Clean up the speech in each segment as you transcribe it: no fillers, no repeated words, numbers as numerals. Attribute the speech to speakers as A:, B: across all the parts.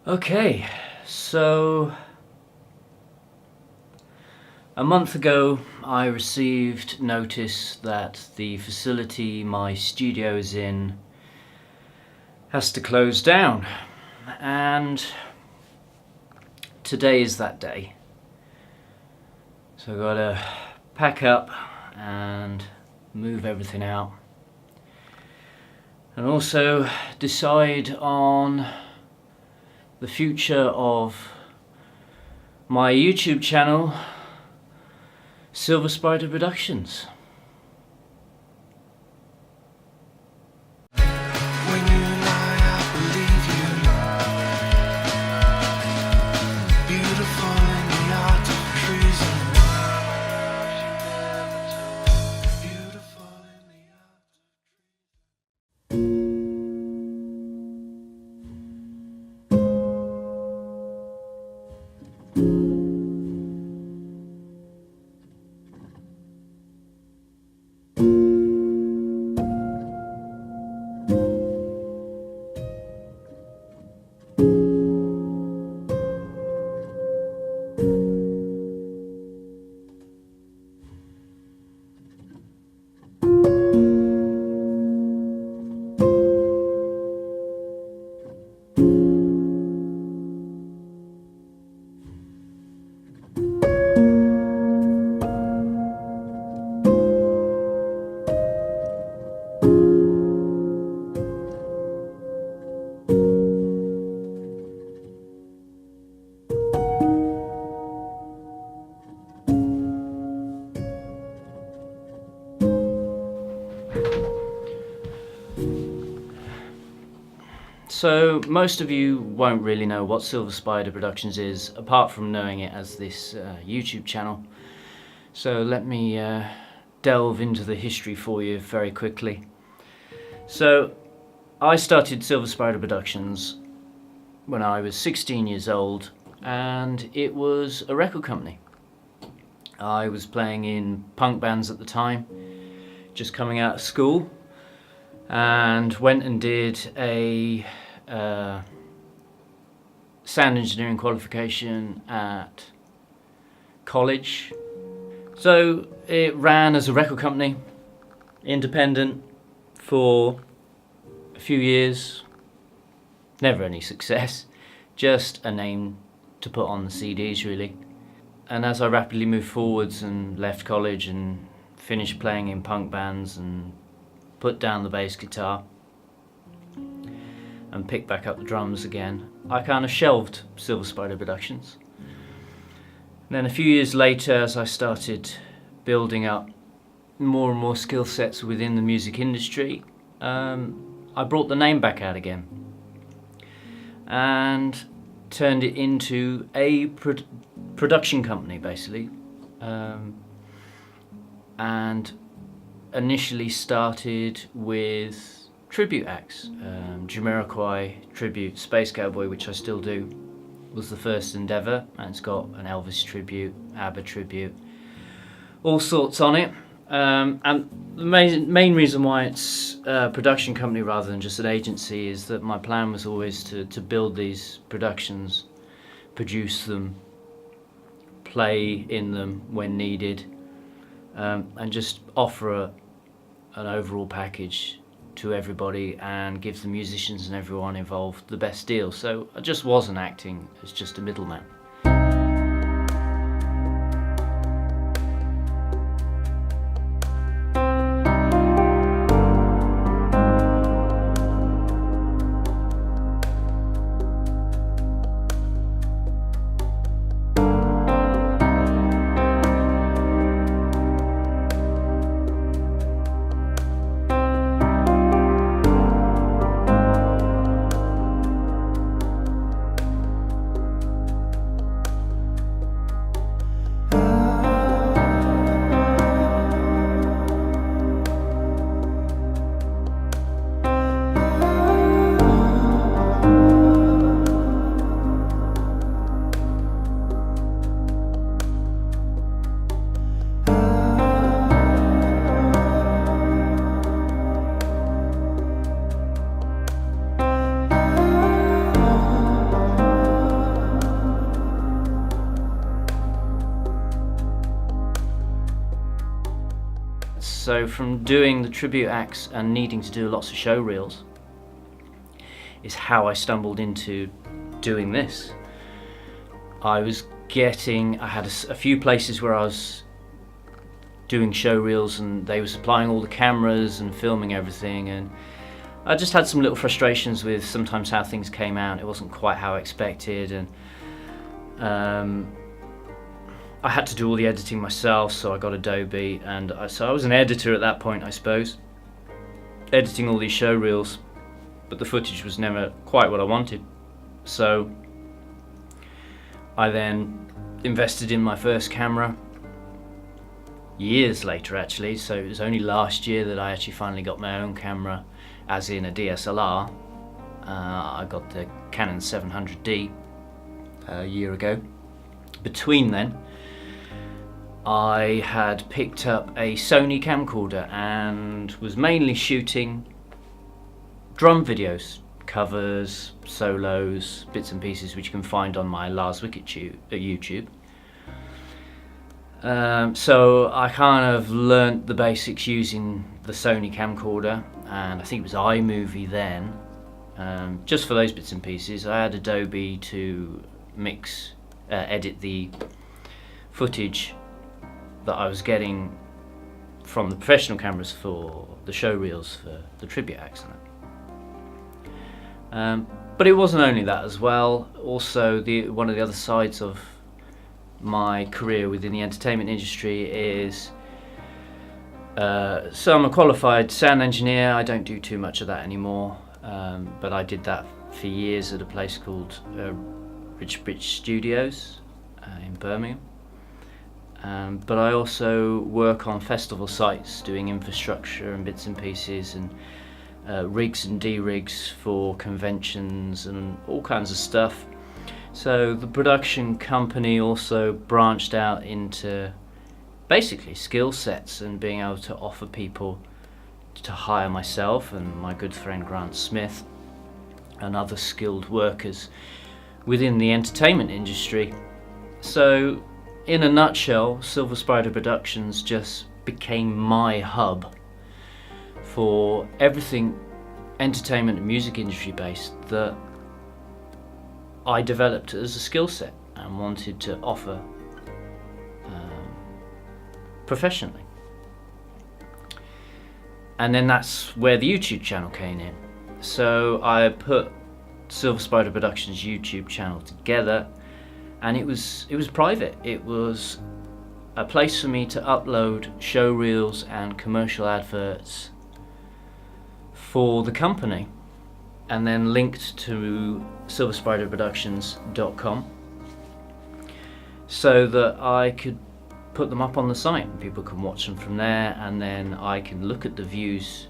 A: Okay, so a month ago I received notice that the facility my studio is in has to close down, and today is that day. So I've got to pack up and move everything out, and also decide on the future of my YouTube channel, SilverSpider Productions. So most of you won't really know what SilverSpider Productions is, apart from knowing it as this YouTube channel. So let me delve into the history for you very quickly. So I started SilverSpider Productions when I was 16 years old, and it was a record company. I was playing in punk bands at the time, just coming out of school, and went and did a sound engineering qualification at college. So it ran as a record company, independent, for a few years. Never any success, just a name to put on the CDs really. And as I rapidly moved forwards and left college and finished playing in punk bands and put down the bass guitar and picked back up the drums again, I kind of shelved SilverSpider Productions. And then a few years later, as I started building up more and more skill sets within the music industry, I brought the name back out again and turned it into a production company basically, and initially started with tribute acts. Jamiroquai tribute, Space Cowboy, which I still do, was the first endeavour, and it's got an Elvis tribute, ABBA tribute, all sorts on it. And the main reason why it's a production company rather than just an agency is that my plan was always to build these productions, produce them, play in them when needed, and just offer an overall package to everybody and give the musicians and everyone involved the best deal. So I just wasn't acting as just a middleman. So from doing the tribute acts and needing to do lots of show reels is how I stumbled into doing this. I had a few places where I was doing show reels and they were supplying all the cameras and filming everything, and I just had some little frustrations with sometimes how things came out. It wasn't quite how I expected, and I had to do all the editing myself, so I got Adobe, and so I was an editor at that point, I suppose, editing all these show reels, but the footage was never quite what I wanted. So I then invested in my first camera years later, actually. So it was only last year that I actually finally got my own camera, as in a DSLR. I got the Canon 700D a year ago. Between then, I had picked up a Sony camcorder and was mainly shooting drum videos, covers, solos, bits and pieces, which you can find on my Lars Wickett YouTube. So I kind of learnt the basics using the Sony camcorder, and I think it was iMovie then. Just for those bits and pieces, I had Adobe to edit the footage that I was getting from the professional cameras for the show reels for the tribute acts and that. But it wasn't only that as well. Also, one of the other sides of my career within the entertainment industry is so I'm a qualified sound engineer. I don't do too much of that anymore, but I did that for years at a place called Rich Studios in Birmingham. But I also work on festival sites doing infrastructure and bits and pieces, and rigs and de-rigs for conventions and all kinds of stuff. So the production company also branched out into basically skill sets and being able to offer people to hire myself and my good friend Grant Smith and other skilled workers within the entertainment industry. So in a nutshell, SilverSpider Productions just became my hub for everything entertainment and music industry based that I developed as a skill set and wanted to offer professionally. And then that's where the YouTube channel came in. So I put SilverSpider Productions YouTube channel together, and it was private. It was a place for me to upload show reels and commercial adverts for the company, and then linked to SilverSpiderProductions.com so that I could put them up on the site and people can watch them from there, and then I can look at the views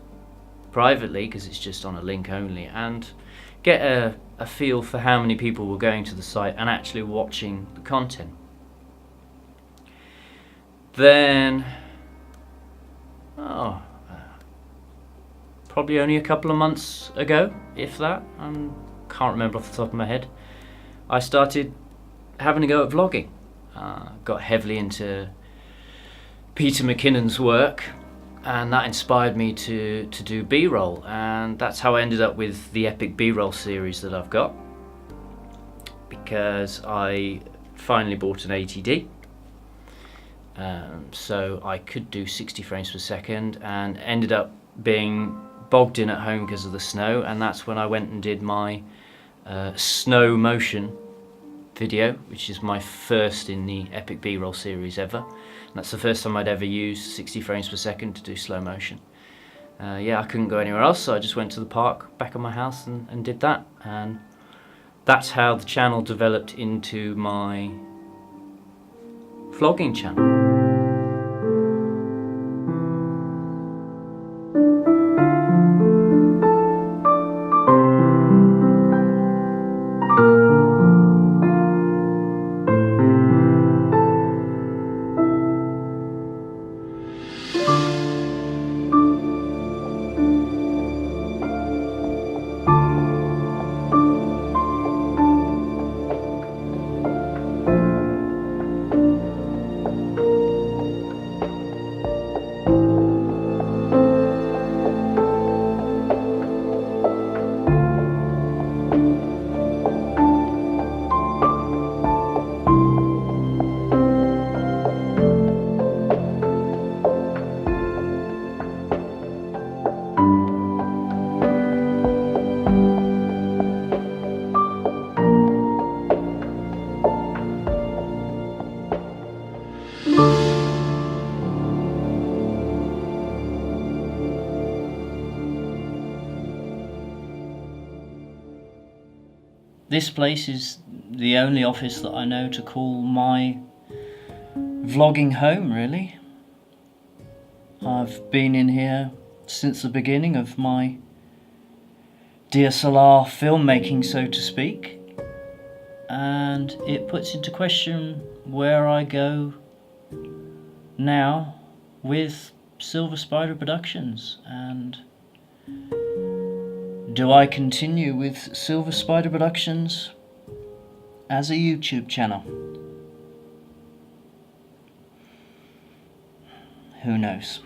A: privately because it's just on a link only, and get a feel for how many people were going to the site and actually watching the content. Then probably only a couple of months ago, if that, I can't remember off the top of my head, I started having a go at vlogging. Got heavily into Peter McKinnon's work, and that inspired me to do B-roll, and that's how I ended up with the epic B-roll series that I've got, because I finally bought an 80D, so I could do 60 frames per second, and ended up being bogged in at home because of the snow, and that's when I went and did my snow motion video, which is my first in the epic B-roll series ever. And that's the first time I'd ever used 60 frames per second to do slow motion. Yeah, I couldn't go anywhere else, so I just went to the park back of my house and did that, and that's how the channel developed into my vlogging channel. this place is the only office that I know to call my vlogging home, really. I've been in here since the beginning of my DSLR filmmaking, so to speak, and it puts into question where I go now with SilverSpider Productions, and do I continue with SilverSpider Productions as a YouTube channel? Who knows?